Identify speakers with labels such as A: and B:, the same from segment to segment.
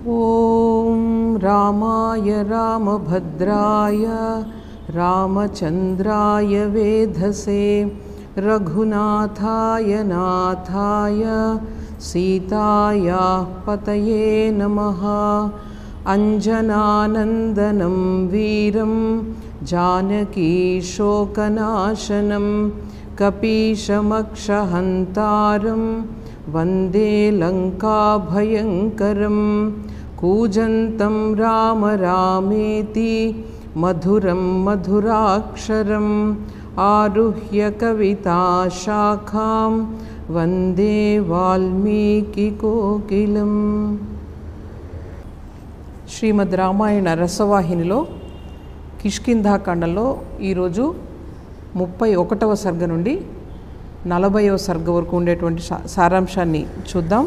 A: ॐ रामाय रामभद्राय रामचन्द्राय वेधसे रघुनाथाय नाथाय सीतायाः पतये नमः। अञ्जनानन्दनं वीरं जानकीशोकनाशनं कपीशमक्षहन्तारं वन्दे लङ्काभयङ्करं। कूजन्तं राम रामेति मधुरं मधुराक्षरम् आरुह्य कविताशाखां वन्दे वाल्मीकिकोकिलम्। శ్రీమద్ రామాయణ రసవాహినిలో కిష్కింధాకాండలో ఈరోజు 31వ సర్గ నుండి 40వ సర్గ వరకు ఉండేటువంటి సారాంశాన్ని చూద్దాం.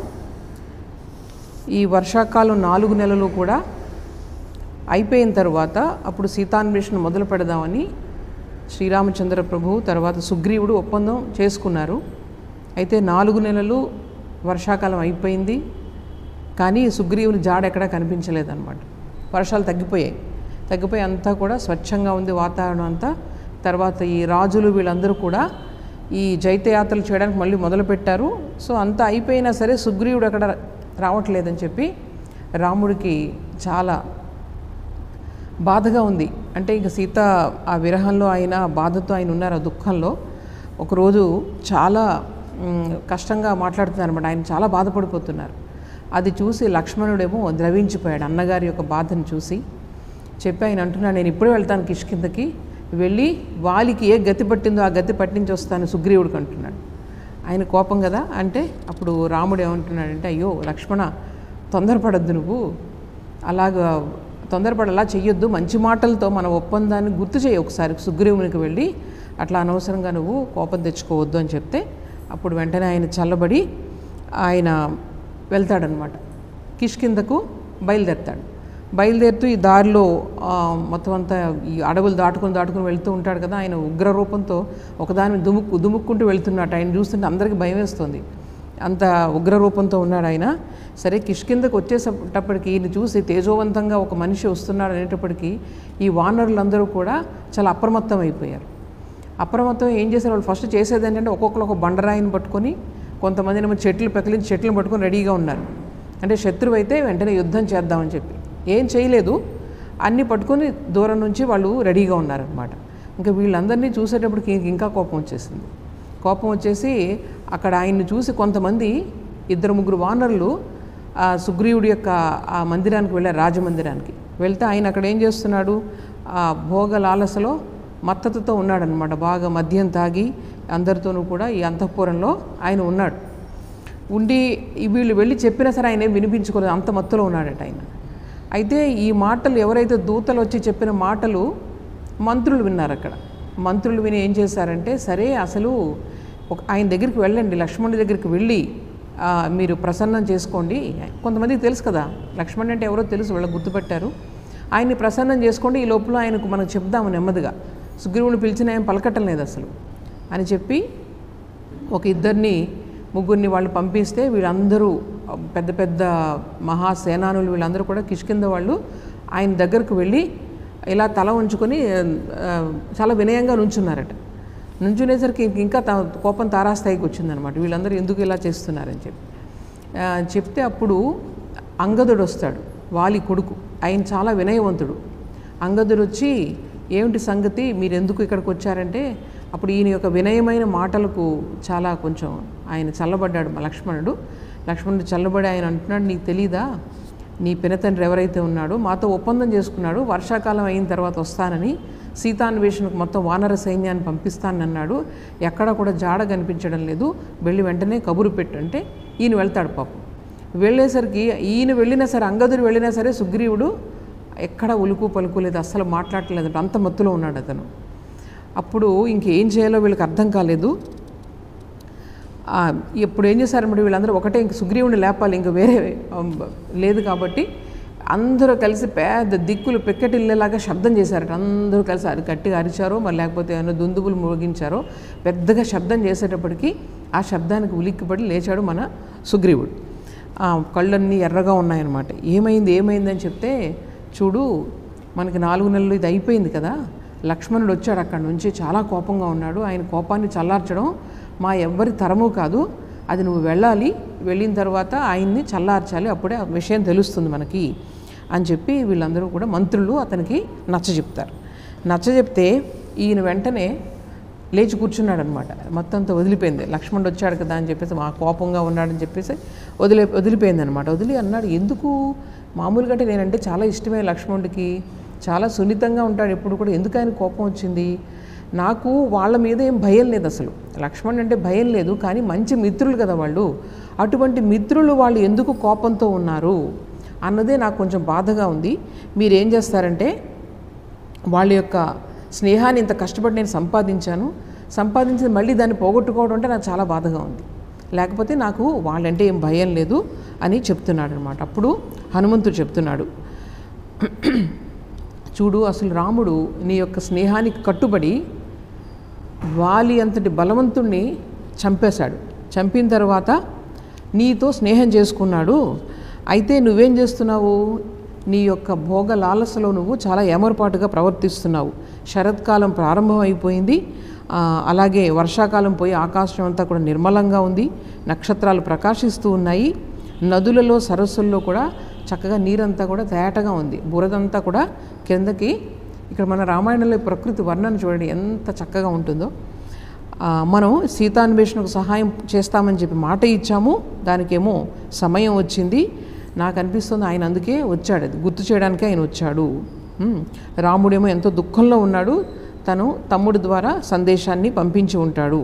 A: ఈ వర్షాకాలం 4 నెలలు కూడా అయిపోయిన తర్వాత అప్పుడు సీతాన్వేషణ మొదలు పెడదామని శ్రీరామచంద్ర ప్రభువు తర్వాత సుగ్రీవుడు ఒప్పందం చేసుకున్నారు. అయితే 4 నెలలు వర్షాకాలం అయిపోయింది, కానీ సుగ్రీవుని జాడ ఎక్కడా కనిపించలేదన్నమాట. వర్షాలు తగ్గిపోయి అంతా కూడా స్వచ్ఛంగా ఉంది వాతావరణం అంతా. తర్వాత ఈ రాజులు వీళ్ళందరూ కూడా ఈ జైత్యయాత్రలు చేయడానికి మళ్ళీ మొదలుపెట్టారు. సో అంతా అయిపోయినా సరే సుగ్రీవుడు అక్కడ రావట్లేదని చెప్పి రాముడికి చాలా బాధగా ఉంది. అంటే ఇక సీత ఆ విరహంలో ఆయన బాధతో ఆయన ఉన్నారు, ఆ దుఃఖంలో. ఒకరోజు చాలా కష్టంగా మాట్లాడుతున్నారు అన్నమాట. ఆయన చాలా బాధపడిపోతున్నారు. అది చూసి లక్ష్మణుడేమో ద్రవించిపోయాడు. అన్నగారి యొక్క బాధను చూసి చెప్పి ఆయన అంటున్నాడు, నేను ఇప్పుడే వెళ్తాను కిష్కింధకి, వెళ్ళి వాలికి ఏ గతి పట్టిందో ఆ గతి పట్టించి వస్తాను సుగ్రీవుడికి అంటున్నాడు. ఆయన కోపం కదా. అంటే అప్పుడు రాముడు ఏమంటున్నాడంటే, అయ్యో లక్ష్మణ, తొందరపడద్దు, నువ్వు అలాగా తొందరపడలా చెయ్యొద్దు, మంచి మాటలతో మన ఒప్పందాన్ని గుర్తు చేయి ఒకసారి సుగ్రీవునికి వెళ్ళి, అట్లా అనవసరంగా నువ్వు కోపం తెచ్చుకోవద్దు అని చెప్తే అప్పుడు వెంటనే ఆయన చల్లబడి ఆయన వెళ్తాడనమాట. కిష్కింధకు బయలుదేరుతూ ఈ దారిలో మొత్తం అంతా ఈ అడవులు దాటుకుని వెళ్తూ ఉంటాడు కదా. ఆయన ఉగ్ర రూపంతో ఒకదాని దుముక్కుంటూ వెళ్తున్నట్టు ఆయన చూస్తుంటే అందరికీ భయం వేస్తుంది. అంత ఉగ్ర రూపంతో ఉన్నాడు ఆయన. సరే కిష్కింధకు వచ్చేటప్పటికి ఈయన చూసి తేజోవంతంగా ఒక మనిషి వస్తున్నాడు అనేటప్పటికీ ఈ వానరులందరూ కూడా చాలా అప్రమత్తం అయిపోయారు. అప్రమత్తం ఏం చేశారు వాళ్ళు ఫస్ట్ చేసేది ఏంటంటే ఒక్కొక్కరు ఒక బండరాయిని పట్టుకొని, కొంతమంది చెట్లు పెకిలించి చెట్లను పట్టుకొని రెడీగా ఉన్నారు. అంటే శత్రువు అయితే వెంటనే యుద్ధం చేద్దామని చెప్పి ఏం చేయలేదు, అన్నీ పట్టుకొని దూరం నుంచి వాళ్ళు రెడీగా ఉన్నారనమాట. ఇంకా వీళ్ళందరినీ చూసేటప్పటికి ఇంకా కోపం వచ్చేసి అక్కడ ఆయన్ని చూసి కొంతమంది 2-3 వానరులు సుగ్రీవుడి యొక్క ఆ మందిరానికి వెళ్ళారు, రాజమందిరానికి వెళ్తే ఆయన అక్కడ ఏం చేస్తున్నాడు, ఆ భోగ లాలసలో మత్తతుతో ఉన్నాడనమాట. బాగా మద్యం తాగి అందరితోనూ కూడా ఈ అంతఃపురంలో ఆయన ఉన్నాడు. ఉండి వీళ్ళు వెళ్ళి చెప్పినా సరే ఆయన ఏం వినిపించుకోలేదు, అంత మత్తులో ఉన్నాడట ఆయన. అయితే ఈ మాటలు ఎవరైతే దూతలు వచ్చి చెప్పిన మాటలు మంత్రులు విన్నారు. అక్కడ మంత్రులు విని ఏం చేశారంటే, సరే అసలు ఆయన దగ్గరికి వెళ్ళండి, లక్ష్మణుడి దగ్గరికి వెళ్ళి మీరు ప్రసన్నం చేసుకోండి. కొంతమందికి తెలుసు కదా లక్ష్మణుడు అంటే ఎవరో తెలుసు, వాళ్ళకి గుర్తుపెట్టారు. ఆయన్ని ప్రసన్నం చేసుకోండి, ఈ లోపల ఆయనకు మనకు చెప్దాము నెమ్మదిగా, సుగ్రీవుని పిలిచిన ఏం పలకటం లేదు అసలు అని చెప్పి ఒక 2-3 వాళ్ళు పంపిస్తే వీళ్ళందరూ పెద్ద పెద్ద మహాసేనానులు వీళ్ళందరూ కూడా కిష్కింధ వాళ్ళు ఆయన దగ్గరకు వెళ్ళి ఇలా తల ఉంచుకొని చాలా వినయంగా నుంచున్నారట. నుంచునేసరికి ఇంకా కోపం తారాస్థాయికి వచ్చిందనమాట. వీళ్ళందరూ ఎందుకు ఇలా చేస్తున్నారని చెప్తే అప్పుడు అంగదుడు వస్తాడు, వాలి కొడుకు. ఆయన చాలా వినయవంతుడు. అంగదుడు వచ్చి ఏమిటి సంగతి, మీరు ఎందుకు ఇక్కడికి వచ్చారంటే అప్పుడు ఈయన యొక్క వినయమైన మాటలకు చాలా కొంచెం ఆయన చల్లబడ్డాడు. లక్ష్మణుడు చల్లబడి ఆయన అంటున్నాడు, నీకు తెలీదా, నీ పినతండ్రి ఎవరైతే ఉన్నాడో మాతో ఒప్పందం చేసుకున్నాడు, వర్షాకాలం అయిన తర్వాత వస్తానని, సీతాన్వేషణకు మొత్తం వానర సైన్యాన్ని పంపిస్తానన్నాడు, ఎక్కడ కూడా జాడ కనిపించడం లేదు, వెళ్ళి వెంటనే కబురు పెట్టంటే ఈయన వెళ్తాడు. పాపం వెళ్ళేసరికి ఈయన వెళ్ళినా సరే, అంగదుడు వెళ్ళినా సరే సుగ్రీవుడు ఎక్కడ ఉలుకు పలుకు లేదు, అస్సలు మాట్లాడలేదు, అంత మత్తులో ఉన్నాడు అతను. అప్పుడు ఇంకేం చేయాలో వీళ్ళకి అర్థం కాలేదు. ఇప్పుడు ఏం చేశారన్నమాట, వీళ్ళందరూ ఒకటే ఇంక సుగ్రీవుని లేపాలి, ఇంక వేరే లేదు కాబట్టి అందరూ కలిసి పెద్ద దిక్కులు పెక్కటిల్లేలాగా శబ్దం చేశారట. అందరూ కలిసి గట్టిగా అరిచారో మరి లేకపోతే ఏమైనా దుందుబులు మోగించారో పెద్దగా శబ్దం చేసేటప్పటికి ఆ శబ్దానికి ఉలిక్కిపడి లేచాడు మన సుగ్రీవుడు. ఆ కళ్ళన్నీ ఎర్రగా ఉన్నాయన్నమాట. ఏమైందని చెప్తే, చూడు మనకి 4 నెలలు ఇది అయిపోయింది కదా, లక్ష్మణుడు వచ్చాడు అక్కడి నుంచి, చాలా కోపంగా ఉన్నాడు, ఆయన కోపాన్ని చల్లార్చడం మా ఎవ్వరి తరము కాదు, అది నువ్వు వెళ్ళాలి, వెళ్ళిన తర్వాత ఆయన్ని చల్లార్చాలి, అప్పుడే ఆ విషయం తెలుస్తుంది మనకి అని చెప్పి వీళ్ళందరూ కూడా మంత్రులు అతనికి నచ్చజెప్తారు. నచ్చజెప్తే ఈయన వెంటనే లేచి కూర్చున్నాడు అనమాట. మొత్తం అంతా వదిలిపోయింది, లక్ష్మణుడు వచ్చాడు కదా అని చెప్పేసి, మా కోపంగా ఉన్నాడని చెప్పేసి వదిలిపోయింది అనమాట. వదిలి అన్నాడు, ఎందుకు మామూలుగా అంటే నేనంటే చాలా ఇష్టమే లక్ష్మణుడికి, చాలా సున్నితంగా ఉంటాడు ఎప్పుడు కూడా, ఎందుకు ఆయన కోపం వచ్చింది, నాకు వాళ్ళ మీద ఏం భయం లేదు అసలు, లక్ష్మణుడు అంటే భయం లేదు, కానీ మంచి మిత్రులు కదా వాళ్ళు, అటువంటి మిత్రులు వాళ్ళు ఎందుకు కోపంతో ఉన్నారు అన్నదే నాకు కొంచెం బాధగా ఉంది. మీరేం చేస్తారంటే, వాళ్ళ యొక్క స్నేహాన్ని ఇంత కష్టపడి నేను సంపాదించింది మళ్ళీ దాన్ని పోగొట్టుకోవడం అంటే నాకు చాలా బాధగా ఉంది, లేకపోతే నాకు వాళ్ళంటే ఏం భయం లేదు అని చెప్తున్నాడు అనమాట. అప్పుడు హనుమంతుడు చెప్తున్నాడు, చూడు అసలు రాముడు నీ యొక్క స్నేహానికి కట్టుబడి వాలి అంతటి బలవంతుణ్ణి చంపేశాడు, చంపిన తర్వాత నీతో స్నేహం చేసుకున్నాడు. అయితే నువ్వేం చేస్తున్నావు, నీ యొక్క భోగ లాలసలో నువ్వు చాలా ఏమరపాటుగా ప్రవర్తిస్తున్నావు. శరత్కాలం ప్రారంభం అయిపోయింది, అలాగే వర్షాకాలం పోయి ఆకాశం అంతా కూడా నిర్మలంగా ఉంది, నక్షత్రాలు ప్రకాశిస్తూ ఉన్నాయి, నదులలో సరస్సుల్లో కూడా చక్కగా నీరంతా కూడా తేటగా ఉంది, బురదంతా కూడా కిందకి, ఇక్కడ మన రామాయణంలో ప్రకృతి వర్ణన చూడండి ఎంత చక్కగా ఉంటుందో. మనం సీతాన్వేషణకు సహాయం చేస్తామని చెప్పి మాట ఇచ్చాము, దానికేమో సమయం వచ్చింది, నాకు అనిపిస్తుంది ఆయన అందుకే వచ్చాడు, అది గుర్తు చేయడానికే ఆయన వచ్చాడు. రాముడేమో ఎంతో దుఃఖంలో ఉన్నాడు, తను తమ్ముడి ద్వారా సందేశాన్ని పంపించి ఉంటాడు.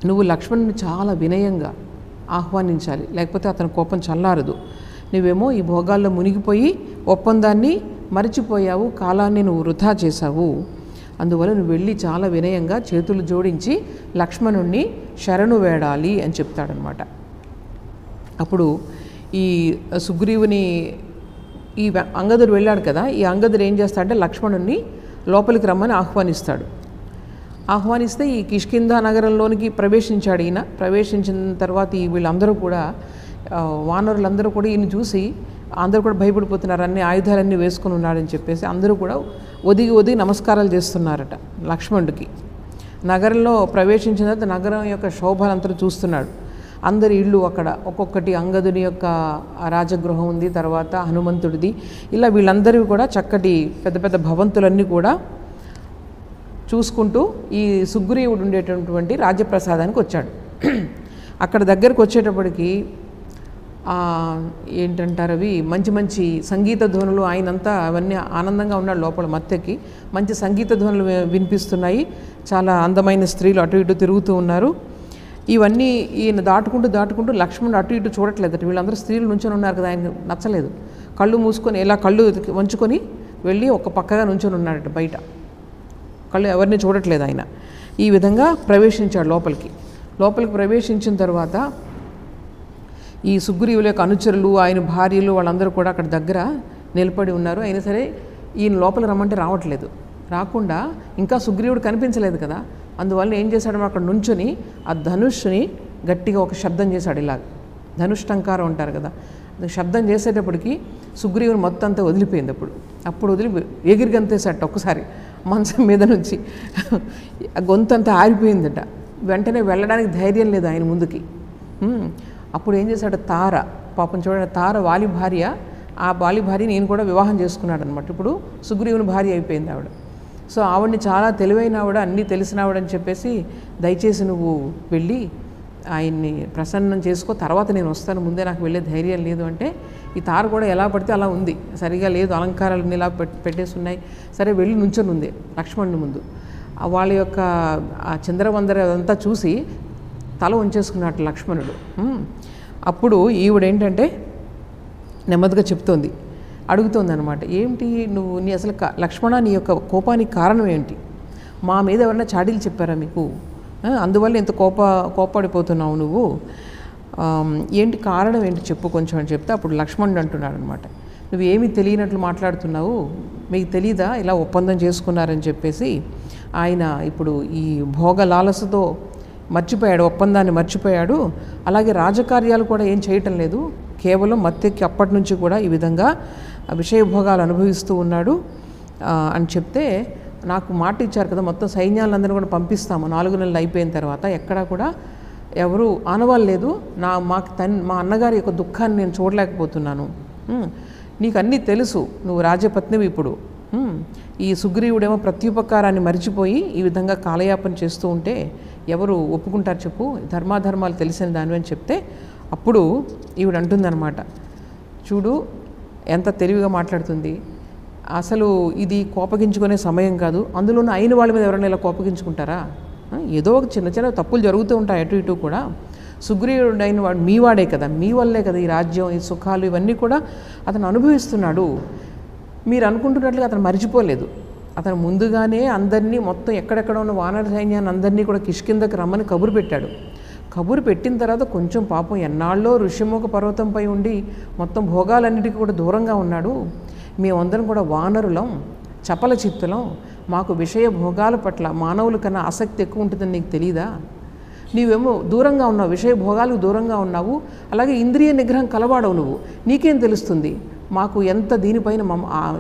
A: నువ్వు లక్ష్మణుని చాలా వినయంగా ఆహ్వానించాలి, లేకపోతే అతని కోపం చల్లారదు. నువ్వేమో ఈ భోగాల్లో మునిగిపోయి ఒప్పందాన్ని మరిచిపోయావు, కాలాన్ని నువ్వు వృధా చేశావు, అందువల్ల నువ్వు వెళ్ళి చాలా వినయంగా చేతులు జోడించి లక్ష్మణుణ్ణి శరణు వేడాలి అని చెప్తాడనమాట. అప్పుడు ఈ సుగ్రీవుని ఈ అంగదుడు వెళ్ళాడు కదా, ఈ అంగదుడు ఏం చేస్తాడంటే లక్ష్మణుణ్ణి లోపలికి రమ్మని ఆహ్వానిస్తే ఈ కిష్కింధ నగరంలోనికి ప్రవేశించాడు. ఈయన ప్రవేశించిన తర్వాత ఈ వీళ్ళందరూ కూడా వానరులందరూ కూడా ఈయన చూసి అందరూ కూడా భయపడిపోతున్నారు, అన్ని ఆయుధాలన్నీ వేసుకుని ఉన్నాడని చెప్పేసి అందరూ కూడా ఒదిగి నమస్కారాలు చేస్తున్నారట లక్ష్మణుడికి. నగరంలో ప్రవేశించిన తర్వాత నగరం యొక్క శోభలంతా చూస్తున్నాడు, అందరి ఇళ్ళు అక్కడ ఒక్కొక్కటి, అంగదుని యొక్క రాజగృహం ఉంది, తర్వాత హనుమంతుడిది, ఇలా వీళ్ళందరివి కూడా చక్కటి పెద్ద పెద్ద భవంతులన్నీ కూడా చూసుకుంటూ ఈ సుగ్రీవుడు ఉండేటటువంటి రాజ్యప్రసాదానికి వచ్చాడు. అక్కడ దగ్గరకు వచ్చేటప్పటికి ఏంటంటారు అవి మంచి మంచి సంగీత ధ్వనులు, ఆయనంతా అవన్నీ ఆనందంగా ఉన్నాడు, లోపల మత్తెక్కి మంచి సంగీత ధ్వనులు వినిపిస్తున్నాయి, చాలా అందమైన స్త్రీలు అటు ఇటు తిరుగుతూ ఉన్నారు. ఇవన్నీ ఈయన దాటుకుంటూ లక్ష్మణుడు అటు ఇటు చూడట్లేదట, వీళ్ళందరూ స్త్రీలు నుంచొని ఉన్నారు కదా, ఆయన నచ్చలేదు, కళ్ళు మూసుకొని ఇలా కళ్ళు వంచుకొని వెళ్ళి ఒక పక్కగా నుంచొని ఉన్నాడట, బయట కళ్ళు ఎవరిని చూడట్లేదు ఆయన. ఈ విధంగా ప్రవేశించాడు లోపలికి ప్రవేశించిన తర్వాత ఈ సుగ్రీవుల యొక్క అనుచరులు, ఆయన భార్యలు వాళ్ళందరూ కూడా అక్కడ దగ్గర నిలబడి ఉన్నారు. అయినా సరే ఈయన లోపల రమ్మంటే రాకుండా ఇంకా సుగ్రీవుడు కనిపించలేదు కదా, అందువల్ల ఏం చేశాడు, అక్కడ నుంచొని ఆ ధనుష్ని గట్టిగా ఒక శబ్దం చేశాడు, ఇలాగ ధనుష్టంకారం అంటారు కదా, శబ్దం చేసేటప్పటికి సుగ్రీవుని మొత్తం అంతా వదిలిపోయింది. అప్పుడు ఎగిరి గంతేశాట ఒక్కసారి మంచం మీద నుంచి, గొంతంతా ఆరిపోయిందట, వెంటనే వెళ్ళడానికి ధైర్యం లేదు ఆయన ముందుకి. అప్పుడు ఏం చేశాడు, తార, పాపం చూడండి, తార వాలి భార్య, ఆ వాలి భార్య నేను కూడా వివాహం చేసుకున్నాడు అనమాట, ఇప్పుడు సుగ్రీవుని భార్య అయిపోయింది ఆవిడ. సో ఆవిడని చాలా తెలివైన ఆవిడ, అన్నీ తెలిసిన ఆవిడని చెప్పేసి, దయచేసి నువ్వు వెళ్ళి ఆయన్ని ప్రసన్నం చేసుకో, తర్వాత నేను వస్తాను, ముందే నాకు వెళ్ళే ధైర్యం లేదు అంటే, ఈ తార కూడా ఎలా పడితే అలా ఉంది, సరిగా లేదు, అలంకారాలన్నీ ఇలా పెట్టేసి ఉన్నాయి. సరే వెళ్ళి నుంచొని ఉంది లక్ష్మణుని ముందు. వాళ్ళ యొక్క ఆ చంద్రవందర అదంతా చూసి తల ఉంచేసుకున్నట్టు లక్ష్మణుడు. అప్పుడు ఈవిడేంటంటే నెమ్మదిగా అడుగుతోంది అనమాట, ఏమిటి నువ్వు నీ అసలు లక్ష్మణ నీ యొక్క కోపానికి కారణం ఏంటి, మా మీద ఎవరైనా చాడీలు చెప్పారా మీకు, అందువల్ల ఎంత కోపడిపోతున్నావు నువ్వు, ఏంటి కారణం ఏంటి చెప్పు కొంచెం అని చెప్తే, అప్పుడు లక్ష్మణుడు అంటున్నాడు అనమాట, నువ్వు ఏమీ తెలియనట్లు మాట్లాడుతున్నావు, మీకు తెలీదా ఇలా ఒప్పందం చేసుకున్నారని చెప్పేసి. ఆయన ఇప్పుడు ఈ భోగ లాలసతో మర్చిపోయాడు, ఒప్పందాన్ని మర్చిపోయాడు. అలాగే రాజకార్యాలు కూడా ఏం చేయటం లేదు, కేవలం మత్తెక్కి అప్పటి నుంచి కూడా ఈ విధంగా విషయభోగాలు అనుభవిస్తూ ఉన్నాడు అని చెప్తే, నాకు మాట ఇచ్చారు కదా మొత్తం సైన్యాలందరూ కూడా పంపిస్తాము 4 నెలలు అయిపోయిన తర్వాత, ఎక్కడా కూడా ఎవరు ఆనవాళ్ళు మా అన్నగారి యొక్క దుఃఖాన్ని నేను చూడలేకపోతున్నాను. నీకు అన్నీ తెలుసు, నువ్వు రాజపత్నివి ఇప్పుడు. ఈ సుగ్రీవుడేమో ప్రత్యుపకారాన్ని మరిచిపోయి ఈ విధంగా కాలయాపన చేస్తూ ఉంటే ఎవరు ఒప్పుకుంటారు చెప్పు, ధర్మాధర్మాలు తెలిసిన దానివి అని చెప్తే, అప్పుడు ఈవిడ అంటుందన్నమాట, చూడు ఎంత తెలివిగా మాట్లాడుతుంది, అసలు ఇది కోపగించుకునే సమయం కాదు, అందులోనూ అయిన వాళ్ళ మీద ఎవరైనా ఇలా కోపగించుకుంటారా, ఏదో ఒక చిన్న చిన్న తప్పులు జరుగుతూ ఉంటాయి అటు ఇటు కూడా. సుగ్రీవుడు అయిన వాడు మీవాడే కదా, మీ వల్లే కదా ఈ రాజ్యం, ఈ సుఖాలు ఇవన్నీ కూడా అతను అనుభవిస్తున్నాడు. మీరు అనుకుంటున్నట్లుగా అతను మర్చిపోలేదు. అతను ముందుగానే అందరినీ మొత్తం ఎక్కడెక్కడ ఉన్న వానర సైన్యాన్ని అందరినీ కూడా కిష్కిందకి రమ్మని కబురు పెట్టాడు. కబురు పెట్టిన తర్వాత కొంచెం పాపం ఎన్నాళ్ళో ఋష్యముఖ పర్వతంపై ఉండి మొత్తం భోగాలన్నిటికీ కూడా దూరంగా ఉన్నాడు. మేమందరం కూడా వానరులం, చపల చిత్తులం, మాకు విషయ భోగాల పట్ల మానవుల కన్నా ఆసక్తి ఎక్కువ ఉంటుందని నీకు తెలీదా? నీవేమో దూరంగా ఉన్నావు, విషయ భోగాలకు దూరంగా ఉన్నావు, అలాగే ఇంద్రియ నిగ్రహం కలవాడవు నువ్వు, నీకేం తెలుస్తుంది మాకు ఎంత దీనిపైన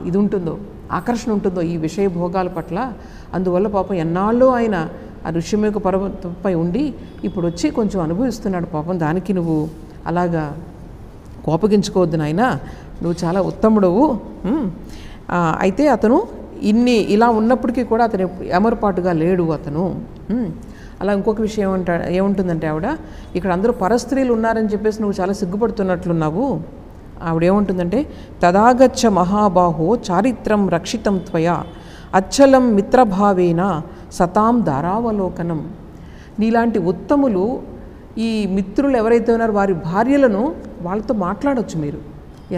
A: ఇది ఉంటుందో, ఆకర్షణ ఉంటుందో ఈ విషయ భోగాల పట్ల. అందువల్ల పాపం ఎన్నాళ్ళు ఆయన ఆ ఋష్యముఖ పర్వతంపై ఉండి ఇప్పుడు వచ్చి కొంచెం అనుభవిస్తున్నాడు పాపం, దానికి నువ్వు అలాగా కోపగించుకోవద్దు నాయనా, నువ్వు చాలా ఉత్తముడవు. అయితే అతను ఇలా ఉన్నప్పటికీ కూడా అతను ఎమరుపాటుగా లేడు అతను. అలా ఇంకొక విషయం ఏముంటుందంటే ఆవిడ, ఇక్కడ అందరూ పరస్త్రీలు ఉన్నారని చెప్పేసి నువ్వు చాలా సిగ్గుపడుతున్నట్లున్నావు. ఆవిడేముంటుందంటే, తదాగచ్చ మహాబాహో చారిత్రం రక్షితం త్వయా అచ్చలం మిత్రభావేన సతాం ధారావలోకనం. నీలాంటి ఉత్తములు ఈ మిత్రులు ఎవరైతే ఉన్నారో వారి భార్యలను వాళ్ళతో మాట్లాడవచ్చు మీరు.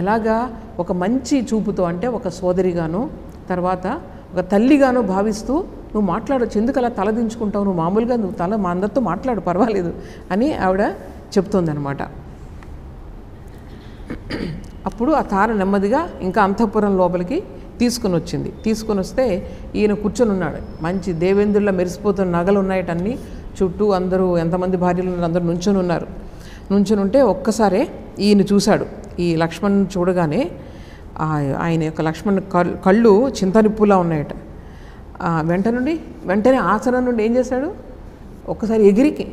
A: ఎలాగా? ఒక మంచి చూపుతో, అంటే ఒక సోదరిగానో తర్వాత ఒక తల్లిగానో భావిస్తూ నువ్వు మాట్లాడవచ్చు. ఎందుకు అలా తలదించుకుంటావు, నువ్వు మామూలుగా నువ్వు మా అందరితో మాట్లాడు పర్వాలేదు అని ఆవిడ చెప్తోందనమాట. అప్పుడు ఆ తార నెమ్మదిగా ఇంకా అంతఃపురం లోపలికి తీసుకుని వచ్చింది. తీసుకుని వస్తే ఈయన కూర్చొని ఉన్నాడు, మంచి దేవేంద్రుల్లో మెరిసిపోతున్న నగలు ఉన్నాయటన్నీ, చుట్టూ అందరూ ఎంతమంది భార్యలు ఉన్నారు అందరూ నుంచొని ఉన్నారు. నుంచొని ఉంటే ఒక్కసారే ఈయన చూశాడు. ఈ లక్ష్మణ్ చూడగానే ఆయన యొక్క లక్ష్మణ్ కళ్ళు చింతనిప్పులా ఉన్నాయట. వెంటనే ఆసనం నుండి ఏం చేశాడు, ఒక్కసారి ఎగిరికి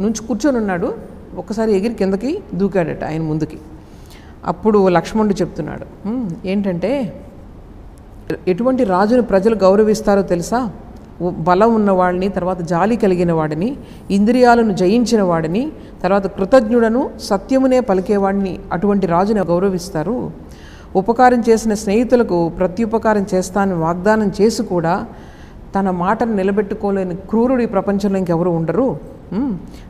A: నుంచి కూర్చొని ఉన్నాడు, ఒక్కసారి ఎగిరి కిందకి దూకాడట ఆయన ముందుకి. అప్పుడు లక్ష్మణుడు చెప్తున్నాడు, ఏంటంటే ఎటువంటి రాజుని ప్రజలు గౌరవిస్తారో తెలుసా? బలం ఉన్నవాడిని, తర్వాత జాలి కలిగిన వాడిని, ఇంద్రియాలను జయించిన వాడిని, తర్వాత కృతజ్ఞుడను సత్యమునే పలికేవాడిని, అటువంటి రాజుని గౌరవిస్తారు. ఉపకారం చేసిన స్నేహితులకు ప్రత్యుపకారం చేస్తానని వాగ్దానం చేసి కూడా తన మాటను నిలబెట్టుకోలేని క్రూరుడు ఈ ప్రపంచంలో ఇంకెవరు ఉండరు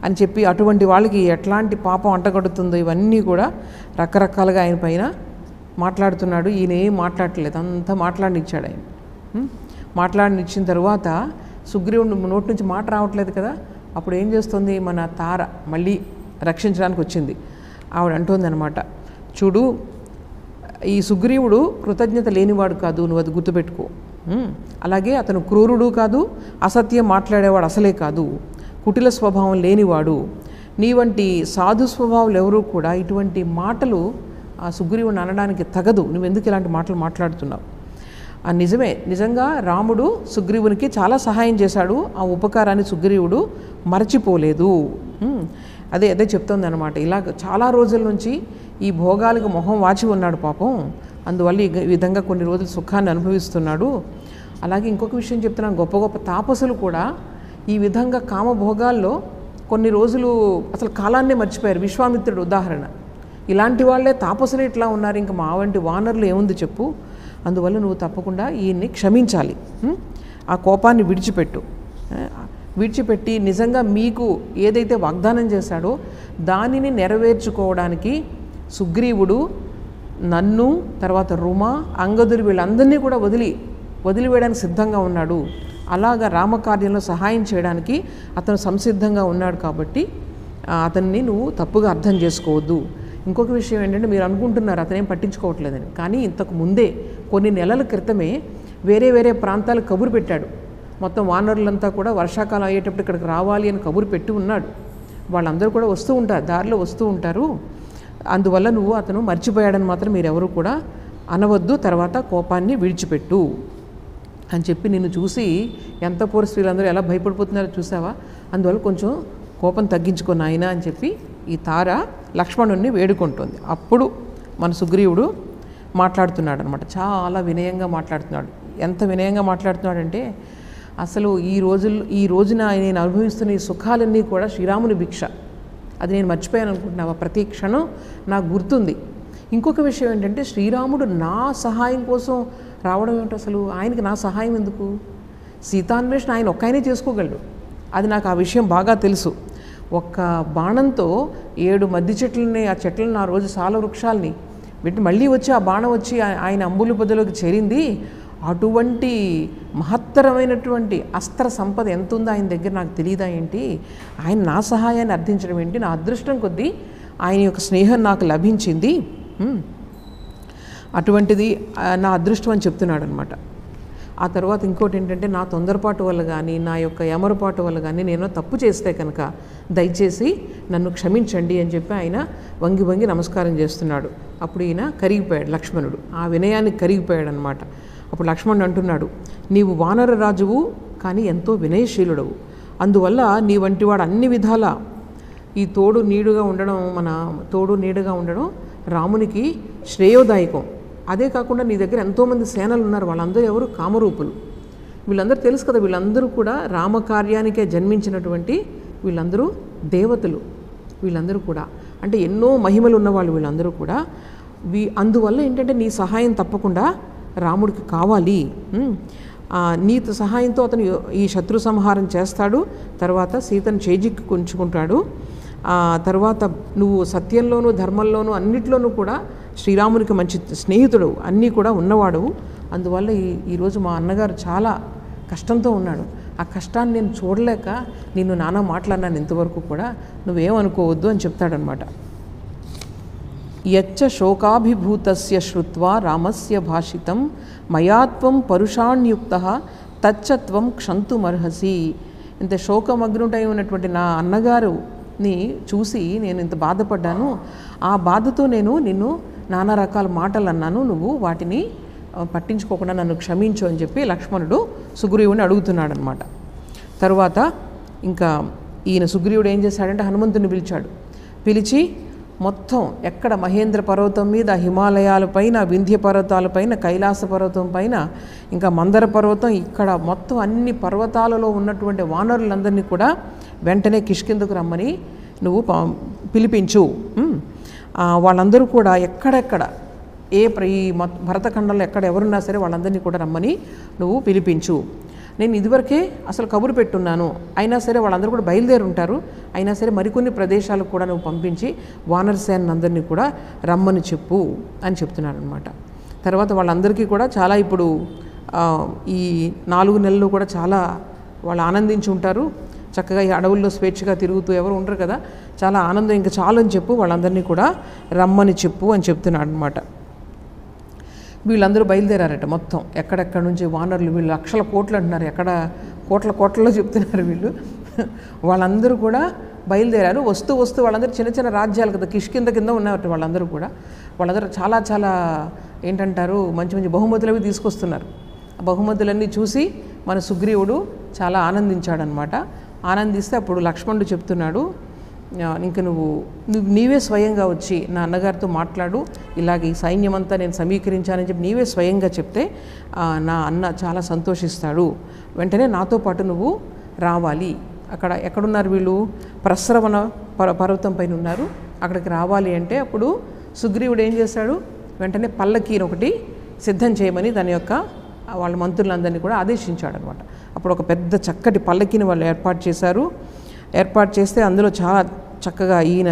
A: అని చెప్పి, అటువంటి వాళ్ళకి ఎట్లాంటి పాపం అంటగడుతుందో ఇవన్నీ కూడా రకరకాలుగా ఆయన పైన మాట్లాడుతున్నాడు. ఈయన ఏం మాట్లాడలేదు, అంతా మాట్లాడినిచ్చాడు ఆయన. మాట్లాడినిచ్చిన తర్వాత సుగ్రీవుడు నోటి నుంచి మాట రావట్లేదు కదా, అప్పుడు ఏం చేస్తుంది మన తార, మళ్ళీ రక్షించడానికి వచ్చింది. ఆవిడ అంటోంది అనమాట, చూడు ఈ సుగ్రీవుడు కృతజ్ఞత లేనివాడు కాదు, నువ్వు అది గుర్తుపెట్టుకో. అలాగే అతను క్రూరుడు కాదు, అసత్యం మాట్లాడేవాడు అసలే కాదు, కుటిల స్వభావం లేనివాడు. నీ వంటి సాధు స్వభావాలు ఎవరూ కూడా ఇటువంటి మాటలు ఆ సుగ్రీవుని అనడానికి తగదు, నువ్వెందుకు ఇలాంటి మాటలు మాట్లాడుతున్నావు? నిజంగా రాముడు సుగ్రీవునికి చాలా సహాయం చేశాడు, ఆ ఉపకారాన్ని సుగ్రీవుడు మరచిపోలేదు. అదే చెప్తోంది అనమాట. ఇలా చాలా రోజుల నుంచి ఈ భోగాలకు మొహం వాచి ఉన్నాడు పాపం, అందువల్ల ఈ విధంగా కొన్ని రోజులు సుఖాన్ని అనుభవిస్తున్నాడు. అలాగే ఇంకొక విషయం చెప్తున్నాను, గొప్ప గొప్ప తాపసులు కూడా ఈ విధంగా కామభోగాల్లో కొన్ని రోజులు అసలు కాలాన్నే మర్చిపోయారు. విశ్వామిత్రుడు ఉదాహరణ. ఇలాంటి వాళ్ళే తాపసులు ఇట్లా ఉన్నారు, ఇంకా మా వంటి వానరులు ఏముంది చెప్పు. అందువల్ల నువ్వు తప్పకుండా ఈయన్ని క్షమించాలి, ఆ కోపాన్ని విడిచిపెట్టి నిజంగా మీకు ఏదైతే వాగ్దానం చేశాడో దానిని నెరవేర్చుకోవడానికి సుగ్రీవుడు నన్ను, తర్వాత రుమ, అంగదులు వీళ్ళందరినీ కూడా వదిలివేయడానికి సిద్ధంగా ఉన్నాడు. అలాగా రామకార్యంలో సహాయం చేయడానికి అతను సంసిద్ధంగా ఉన్నాడు. కాబట్టి అతన్ని నువ్వు తప్పుగా అర్థం చేసుకోవద్దు. ఇంకొక విషయం ఏంటంటే, మీరు అనుకుంటున్నారు అతనేం పట్టించుకోవట్లేదని, కానీ ఇంతకు ముందే కొన్ని నెలల క్రితమే వేరే ప్రాంతాలకు కబురు పెట్టాడు. మొత్తం వానరులంతా కూడా వర్షాకాలం అయ్యేటప్పుడు ఇక్కడికి రావాలి అని కబురు పెట్టి ఉన్నాడు. వాళ్ళందరూ కూడా వస్తూ ఉంటారు, దారిలో వస్తూ ఉంటారు. అందువల్ల నువ్వు అతను మర్చిపోయాడని మాత్రం మీరెవరూ కూడా అనవద్దు, తర్వాత కోపాన్ని విడిచిపెట్టు అని చెప్పి నిన్ను చూసి ఎంత పూర్వ స్త్రీలందరూ ఎలా భయపడిపోతున్నారో చూసావా, అందువల్ల కొంచెం కోపం తగ్గించుకో నాయనా అని చెప్పి ఈ తార లక్ష్మణుణ్ణి వేడుకుంటుంది. అప్పుడు మన సుగ్రీవుడు మాట్లాడుతున్నాడు అనమాట. చాలా వినయంగా మాట్లాడుతున్నాడు. ఎంత వినయంగా మాట్లాడుతున్నాడంటే అసలు ఈ రోజున నేను అనుభవిస్తున్న ఈ సుఖాలన్నీ కూడా శ్రీరాముని భిక్ష. అది నేను మర్చిపోయాను అనుకుంటున్నావా? ప్రతి క్షణం నాకు గుర్తుంది. ఇంకొక విషయం ఏంటంటే శ్రీరాముడు నా సహాయం కోసం రావడం ఏమిటి? అసలు ఆయనకి నా సహాయం ఎందుకు? సీతాన్వేషణ ఆయన ఒక్కయనే చేసుకోగలడు. అది నాకు ఆ విషయం బాగా తెలుసు. ఒక్క బాణంతో 7 మద్ది చెట్లని, ఆ చెట్లను ఆ రోజు సాల వృక్షాలని పెట్టి మళ్ళీ వచ్చి ఆ బాణం వచ్చి ఆయన అంబులి పొదలోకి చేరింది. అటువంటి మహత్తరమైనటువంటి అస్త్ర సంపద ఎంత ఉందో ఆయన దగ్గర నాకు తెలియదా ఏంటి? ఆయన నా సహాయాన్ని అర్థించడం ఏంటి? నా అదృష్టం కొద్దీ ఆయన యొక్క స్నేహం నాకు లభించింది. అటువంటిది నా అదృష్టం అని చెప్తున్నాడు అనమాట. ఆ తర్వాత ఇంకోటి ఏంటంటే నా తొందరపాటు వల్ల కానీ నా యొక్క ఎమరుపాటు వల్ల కానీ నేను తప్పు చేస్తే కనుక దయచేసి నన్ను క్షమించండి అని చెప్పి ఆయన వంగి వంగి నమస్కారం చేస్తున్నాడు. అప్పుడు ఈయన కరిగిపోయాడు లక్ష్మణుడు, ఆ వినయానికి కరిగిపోయాడు అనమాట. అప్పుడు లక్ష్మణుడు అంటున్నాడు, నీవు వానర రాజువు కానీ ఎంతో వినయశీలుడవు, అందువల్ల నీ వంటి వాడు అన్ని విధాల ఈ తోడు నీడుగా ఉండడం రామునికి శ్రేయోదాయకం. అదే కాకుండా నీ దగ్గర ఎంతోమంది సేనలు ఉన్నారు, వాళ్ళందరూ ఎవరు? కామరూపులు. వీళ్ళందరూ తెలుసు కదా, వీళ్ళందరూ కూడా రామకార్యానికే జన్మించినటువంటి వీళ్ళందరూ దేవతలు. వీళ్ళందరూ కూడా అంటే ఎన్నో మహిమలు ఉన్నవాళ్ళు వీళ్ళందరూ కూడా. అందువల్ల ఏంటంటే నీ సహాయం తప్పకుండా రాముడికి కావాలి. నీ సహాయంతో అతను ఈ శత్రు సంహారం చేస్తాడు, తర్వాత సీతను చేజిక్కుంచుకుంటాడు. తర్వాత నువ్వు సత్యంలోనూ ధర్మంలోనూ అన్నిట్లోనూ కూడా శ్రీరామునికి మంచి స్నేహితుడు, అన్నీ కూడా ఉన్నవాడు. అందువల్ల ఈరోజు మా అన్నగారు చాలా కష్టంతో ఉన్నాడు. ఆ కష్టాన్ని నేను చూడలేక నిన్ను నానా మాట్లాడినాను ఇంతవరకు కూడా, నువ్వేమనుకోవద్దు అని చెప్తాడనమాట. యచ్చ శోకాభిభూతస్య శ్రుత్వా రామస్య భాషితం మయాత్వం పరుషాణ్యుక్తః తచ్చత్వం క్షంతుమర్హసి. ఇంత శోకమగ్నుడై ఉన్నటువంటి నా అన్నగారుని చూసి నేను ఇంత బాధపడ్డాను. ఆ బాధతో నేను నిన్ను నానా రకాల మాటలు అన్నాను, నువ్వు వాటిని పట్టించుకోకుండా నన్ను క్షమించు అని చెప్పి లక్ష్మణుడు సుగ్రీవుని అడుగుతున్నాడు అనమాట. తర్వాత ఇంకా ఈయన సుగ్రీవుడు ఏం చేశాడంటే హనుమంతుని పిలిచాడు. పిలిచి మొత్తం ఎక్కడ మహేంద్ర పర్వతం మీద, హిమాలయాలపైన, వింధ్య పర్వతాలపైన, కైలాస పర్వతం పైన, ఇంకా మందర పర్వతం, ఇక్కడ మొత్తం అన్ని పర్వతాలలో ఉన్నటువంటి వానరులందరినీ కూడా వెంటనే కిష్కిందకు రమ్మని నువ్వు పిలిపించు. వాళ్ళందరూ కూడా ఎక్కడెక్కడ ఈ భరతఖండంలో ఎక్కడ ఎవరున్నా సరే వాళ్ళందరినీ కూడా రమ్మని నువ్వు పిలిపించు. నేను ఇదివరకే అసలు కబురు పెట్టున్నాను, అయినా సరే వాళ్ళందరూ కూడా బయలుదేరి ఉంటారు, అయినా సరే మరికొన్ని ప్రదేశాలకు కూడా నువ్వు పంపించి వానరసేనందరినీ కూడా రమ్మని చెప్పు అని చెప్తున్నాడు అనమాట. తర్వాత వాళ్ళందరికీ కూడా చాలా ఇప్పుడు ఈ 4 నెలలు కూడా చాలా వాళ్ళు ఆనందించి ఉంటారు. చక్కగా ఈ అడవుల్లో స్వేచ్ఛగా తిరుగుతూ ఎవరు ఉండరు కదా, చాలా ఆనందం. ఇంకా చాలు అని చెప్పు, వాళ్ళందరినీ కూడా రమ్మని చెప్పు అని చెప్తున్నాడు అనమాట. వీళ్ళందరూ బయలుదేరారట మొత్తం ఎక్కడెక్కడ నుంచి వానరులు. వీళ్ళు లక్షల కోట్లు అంటున్నారు, ఎక్కడ కోట్లలో చెప్తున్నారు వీళ్ళు. వాళ్ళందరూ కూడా బయలుదేరారు. వస్తూ వాళ్ళందరూ చిన్న చిన్న రాజ్యాలు కదా, కిష్కింద ఉన్నారు వాళ్ళందరూ కూడా. వాళ్ళందరూ చాలా ఏంటంటారు మంచి మంచి బహుమతులు అవి తీసుకొస్తున్నారు. ఆ బహుమతులన్నీ చూసి మన సుగ్రీవుడు చాలా ఆనందించాడనమాట. ఆనందిస్తే అప్పుడు లక్ష్మణుడు చెప్తున్నాడు, ఇంక నీవే స్వయంగా వచ్చి నా అన్నగారితో మాట్లాడు, ఇలాగ ఈ సైన్యం అంతా నేను సమీకరించానని చెప్పి నీవే స్వయంగా చెప్తే నా అన్న చాలా సంతోషిస్తాడు. వెంటనే నాతో పాటు నువ్వు రావాలి. అక్కడ ఎక్కడున్నారు వీళ్ళు? ప్రస్రవణ పర్వతం పైన ఉన్నారు. అక్కడికి రావాలి అంటే అప్పుడు సుగ్రీవుడు ఏం చేశాడు, వెంటనే పల్లకీని ఒకటి సిద్ధం చేయమని దాని యొక్క వాళ్ళ మంత్రులందరినీ కూడా ఆదేశించాడు అనమాట. అప్పుడు ఒక పెద్ద చక్కటి పల్లకీని వాళ్ళు ఏర్పాటు చేశారు. ఏర్పాటు చేస్తే అందులో చాలా చక్కగా ఈయన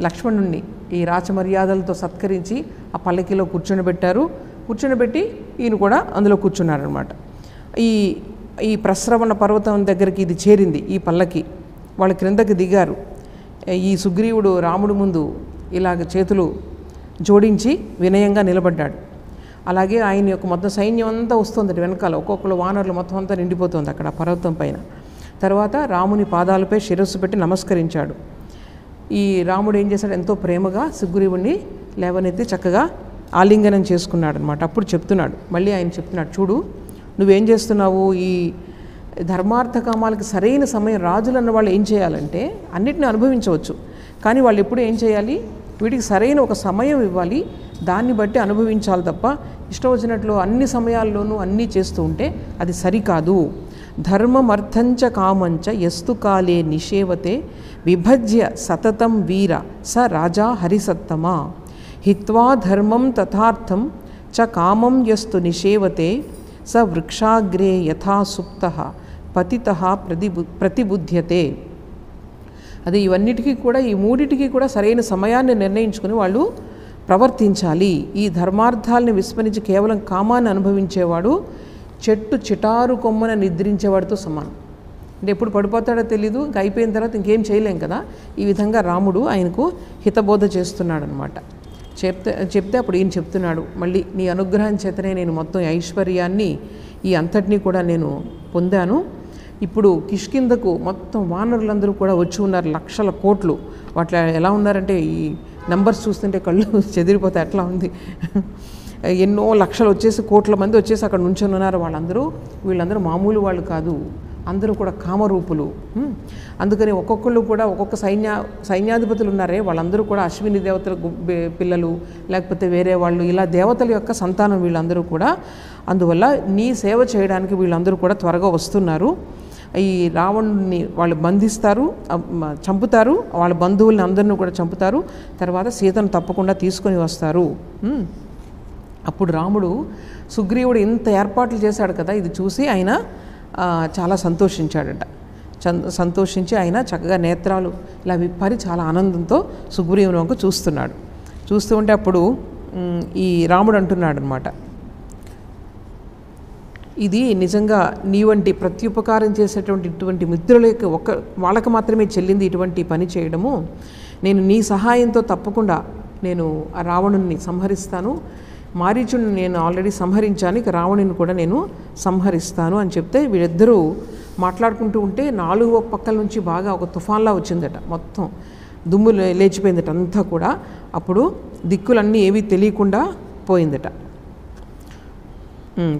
A: లక్ష్మణుణ్ణి ఈ రాచమర్యాదలతో సత్కరించి ఆ పల్లకీలో కూర్చొనిబెట్టి ఈయన కూడా అందులో కూర్చున్నాడు అనమాట. ఈ ప్రస్రవణ పర్వతం దగ్గరికి ఇది చేరింది ఈ పల్లకి. వాళ్ళు క్రిందకి దిగారు. ఈ సుగ్రీవుడు రాముడు ముందు ఇలాగ చేతులు జోడించి వినయంగా నిలబడ్డాడు. అలాగే ఆయన యొక్క మొత్తం సైన్యం అంతా వస్తుంది వెనకాల, ఒక్కొక్కరు వానరులు మొత్తం అంతా నిండిపోతుంది అక్కడ పర్వతం పైన. తర్వాత రాముని పాదాలపై శిరస్సు పెట్టి నమస్కరించాడు. ఈ రాముడు ఏం చేశాడు, ఎంతో ప్రేమగా సుగ్రీవుణ్ణి లేవనెత్తి చక్కగా ఆలింగనం చేసుకున్నాడు అనమాట. అప్పుడు చెప్తున్నాడు, మళ్ళీ ఆయన చెప్తున్నాడు, చూడు నువ్వేం చేస్తున్నావు, ఈ ధర్మార్థ కామాలకి సరైన సమయం, రాజులు అన్న వాళ్ళు ఏం చేయాలంటే అన్నిటిని అనుభవించవచ్చు, కానీ వాళ్ళు ఎప్పుడు ఏం చేయాలి, వీటికి సరైన ఒక సమయం ఇవ్వాలి, దాన్ని బట్టి అనుభవించాలి తప్ప ఇష్టం వచ్చినట్లు అన్ని సమయాల్లోనూ అన్నీ చేస్తూ ఉంటే అది సరికాదు. ధర్మమర్థంచ కామంచ యస్తు కాలే నిషేవతే విభజ్య సతతం వీర స రాజా హరిసత్తమా హిత్వా ధర్మం తథార్థం చ కామం యస్తు నిషేవతే స వృక్షాగ్రే యథా సుప్తః పతితః ప్రతిబుధ్యతే. అదే ఇవన్నిటికీ కూడా, ఈ మూడిటికి కూడా సరైన సమయాన్ని నిర్ణయించుకుని వాళ్ళు ప్రవర్తించాలి. ఈ ధర్మార్థాలని విస్మరించి కేవలం కామాన్ని అనుభవించేవాడు చెట్టు చిటారు కొమ్మన నిద్రించేవాడితో సమానం. అంటే ఎప్పుడు పడిపోతాడో తెలీదు, ఇంకా అయిపోయిన తర్వాత ఇంకేం చేయలేం కదా. ఈ విధంగా రాముడు ఆయనకు హితబోధ చేస్తున్నాడు అనమాట. చెప్తే అప్పుడు ఈయన చెప్తున్నాడు, మళ్ళీ నీ అనుగ్రహం చేతనే నేను మొత్తం ఐశ్వర్యాన్ని ఈ అంతటినీ కూడా నేను పొందాను. ఇప్పుడు కిష్కిందకు మొత్తం వానరులందరూ కూడా వచ్చి ఉన్నారు, లక్షల కోట్లు. వాటి ఎలా ఉన్నారంటే ఈ నెంబర్స్ చూస్తుంటే కళ్ళు చెదిరిపోతాయి, అట్లా ఉంది. ఎన్నో లక్షలు వచ్చేసి, కోట్ల మంది వచ్చేసి అక్కడ నుంచొని ఉన్నారు. వీళ్ళందరూ మామూలు వాళ్ళు కాదు, అందరూ కూడా కామరూపులు. అందుకని ఒక్కొక్కళ్ళు కూడా ఒక్కొక్క సైన్యాధిపతులు ఉన్నారే, వాళ్ళందరూ కూడా అశ్విని దేవతల పిల్లలు, లేకపోతే వేరే వాళ్ళు, ఇలా దేవతల యొక్క సంతానం వీళ్ళందరూ కూడా. అందువల్ల నీ సేవ చేయడానికి వీళ్ళందరూ కూడా త్వరగా వస్తున్నారు. ఈ రావణుని వాళ్ళు బంధిస్తారు, చంపుతారు, వాళ్ళ బంధువుల్ని అందరినీ కూడా చంపుతారు. తర్వాత సీతను తప్పకుండా తీసుకొని వస్తారు. అప్పుడు రాముడు, సుగ్రీవుడు ఇంత ఏర్పాట్లు చేశాడు కదా, ఇది చూసి ఆయన చాలా సంతోషించాడట. సంతోషించి ఆయన చక్కగా నేత్రాలు ఇలా విప్పరి చాలా ఆనందంతో సుగ్రీవుని వంక చూస్తున్నాడు. చూస్తూ ఉంటే అప్పుడు ఈ రాముడు అంటున్నాడు అనమాట, ఇది నిజంగా నీ వంటి ప్రత్యుపకారం చేసేటువంటి ఇటువంటి మిత్రులకి వాళ్ళకి మాత్రమే చెల్లింది ఇటువంటి పని చేయడము. నేను నీ సహాయంతో తప్పకుండా నేను ఆ రావణుని సంహరిస్తాను. మారీచుని నేను ఆల్రెడీ సంహరించాను, ఇక రావణుని కూడా నేను సంహరిస్తాను అని చెప్తే వీళ్ళిద్దరూ మాట్లాడుకుంటూ ఉంటే 4 పక్కల నుంచి బాగా ఒక తుఫాన్లా వచ్చిందట, మొత్తం దుమ్ము లేచిపోయిందట అంతా కూడా. అప్పుడు దిక్కులన్నీ ఏవీ తెలియకుండా పోయిందట.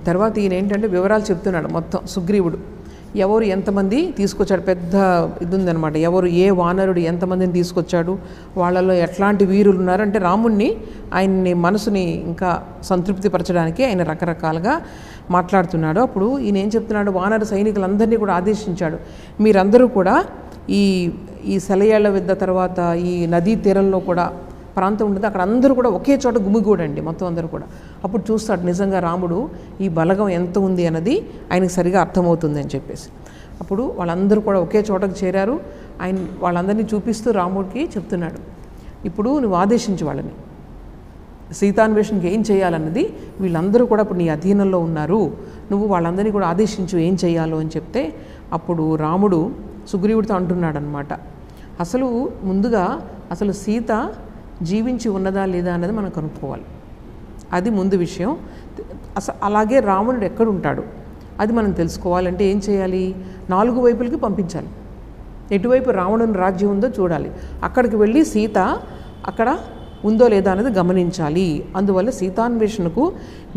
A: తర్వాత ఈయన ఏంటంటే వివరాలు చెప్తున్నాడు మొత్తం. సుగ్రీవుడు ఎవరు ఎంతమంది తీసుకొచ్చాడు, పెద్ద ఇది ఉందనమాట. ఎవరు ఏ వానరుడు ఎంతమందిని తీసుకొచ్చాడు, వాళ్ళలో ఎట్లాంటి వీరులు ఉన్నారు అంటే రాముణ్ణి, ఆయన్ని మనసుని ఇంకా సంతృప్తిపరచడానికి ఆయన రకరకాలుగా మాట్లాడుతున్నాడు. అప్పుడు ఈయన ఏం చెప్తున్నాడు, వానర సైనికులందరినీ కూడా ఆదేశించాడు, మీరందరూ కూడా ఈ సెలయేళ్ల విద్ద తర్వాత ఈ నదీ తీరంలో కూడా ప్రాంతం ఉంటుంది, అక్కడ అందరూ కూడా ఒకే చోట గుమిగూడండి మొత్తం అందరూ కూడా. అప్పుడు చూస్తాడు నిజంగా రాముడు ఈ బలగం ఎంత ఉంది అన్నది ఆయనకు సరిగా అర్థమవుతుంది అని చెప్పేసి. అప్పుడు వాళ్ళందరూ కూడా ఒకే చోటకు చేరారు. ఆయన వాళ్ళందరినీ చూపిస్తూ రాముడికి చెప్తున్నాడు, ఇప్పుడు నువ్వు ఆదేశించు వాళ్ళని, సీతాన్వేషణకి ఏం చేయాలన్నది వీళ్ళందరూ కూడా ఇప్పుడు నీ అధీనంలో ఉన్నారు, నువ్వు వాళ్ళందరినీ కూడా ఆదేశించు ఏం చేయాలో అని చెప్తే అప్పుడు రాముడు సుగ్రీవుడితో అంటున్నాడు అనమాట, అసలు ముందుగా అసలు సీత జీవించి ఉన్నదా లేదా అన్నది మనం కనుక్కోవాలి, అది ముందు విషయం. అలాగే రావణుడు ఎక్కడుంటాడు అది మనం తెలుసుకోవాలంటే ఏం చేయాలి, 4 వైపులకి పంపించాలి. ఎటువైపు రావణుని రాజ్యం ఉందో చూడాలి, అక్కడికి వెళ్ళి సీత అక్కడ ఉందో లేదా అనేది గమనించాలి. అందువల్ల సీతాన్వేషణకు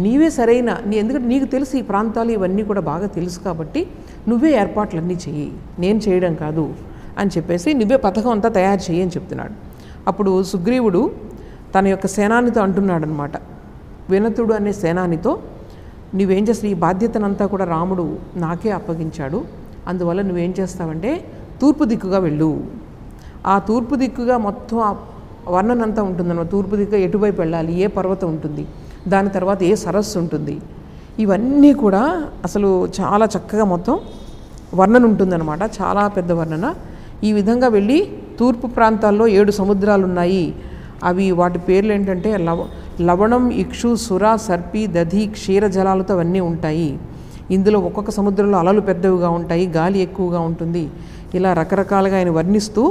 A: నీవే సరైన ఎందుకంటే నీకు తెలుసు ఈ ప్రాంతాలు ఇవన్నీ కూడా బాగా తెలుసు కాబట్టి నువ్వే ఏర్పాట్లన్నీ చెయ్యి, నేను చేయడం కాదు అని చెప్పేసి నువ్వే పథకం అంతా తయారు చెయ్యి అని చెప్తున్నాడు. అప్పుడు సుగ్రీవుడు తన యొక్క సేనానితో అంటున్నాడు అనమాట, వినతుడు అనే సేనానితో, నువ్వేం చేస్తావు, ఈ బాధ్యతనంతా కూడా రాముడు నాకే అప్పగించాడు, అందువల్ల నువ్వేం చేస్తావంటే తూర్పు దిక్కుగా వెళ్ళు. ఆ తూర్పు దిక్కుగా మొత్తం ఆ వర్ణనంతా ఉంటుందన్నమాట. తూర్పు దిక్కుగా ఎటువైపు వెళ్ళాలి, ఏ పర్వతం ఉంటుంది, దాని తర్వాత ఏ సరస్సు ఉంటుంది, ఇవన్నీ కూడా అసలు చాలా చక్కగా మొత్తం వర్ణన ఉంటుందన్నమాట, చాలా పెద్ద వర్ణన. ఈ విధంగా వెళ్ళి తూర్పు ప్రాంతాల్లో 7 సముద్రాలు ఉన్నాయి. అవి వాటి పేర్లు ఏంటంటే లవణం, ఇక్షు, సుర, సర్పి, దధి, క్షీర జలాలతో అవన్నీ ఉంటాయి. ఇందులో ఒక్కొక్క సముద్రంలో అలలు పెద్దవిగా ఉంటాయి, గాలి ఎక్కువగా ఉంటుంది. ఇలా రకరకాలుగా ఆయన వర్ణిస్తూ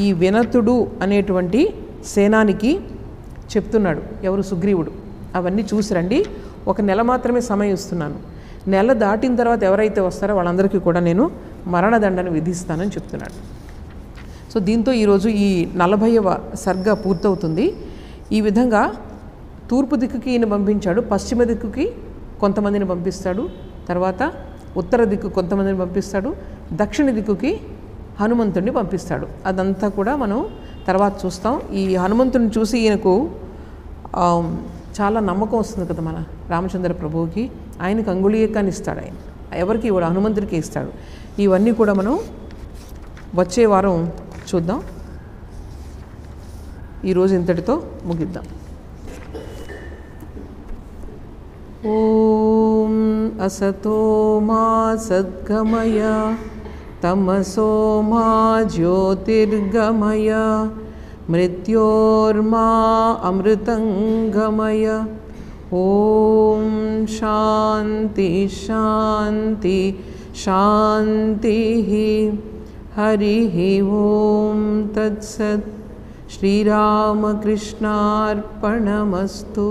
A: ఈ వినతుడు అనేటువంటి సేనానికి చెప్తున్నాడు, ఎవరు సుగ్రీవుడు, అవన్నీ చూసి రండి, ఒక నెల మాత్రమే సమయం ఇస్తున్నాను. నెల దాటిన తర్వాత ఎవరైతే వస్తారో వాళ్ళందరికీ కూడా నేను మరణదండను విధిస్తానని చెప్తున్నాడు. సో దీంతో ఈరోజు ఈ 40వ సర్గ పూర్తవుతుంది. ఈ విధంగా తూర్పు దిక్కుకి ఈయన పంపించాడు, పశ్చిమ దిక్కుకి కొంతమందిని పంపిస్తాడు, తర్వాత ఉత్తర దిక్కు కొంతమందిని పంపిస్తాడు, దక్షిణ దిక్కుకి హనుమంతుడిని పంపిస్తాడు. అదంతా కూడా మనం తర్వాత చూస్తాం. ఈ హనుమంతుడిని చూసి ఈయనకు చాలా నమ్మకం వస్తుంది కదా మన రామచంద్ర ప్రభువుకి. ఆయనకు అంగుళీయకాన్ని ఇస్తాడు, ఆయన ఎవరికి ఇవాడు హనుమంతుడికి ఇస్తాడు. ఇవన్నీ కూడా మనం వచ్చే వారం చూద్దాం. ఈరోజు ఇంతటితో ముగిద్దాం. ఓం అసతో మా సద్గమయ తమసో మా జ్యోతిర్గమయ మృత్యోర్మా అమృతంగమయ. ఓం శాంతి శాంతి శాంతి. హరి ఓం తత్సత్. శ్రీరామకృష్ణార్పణమస్తు.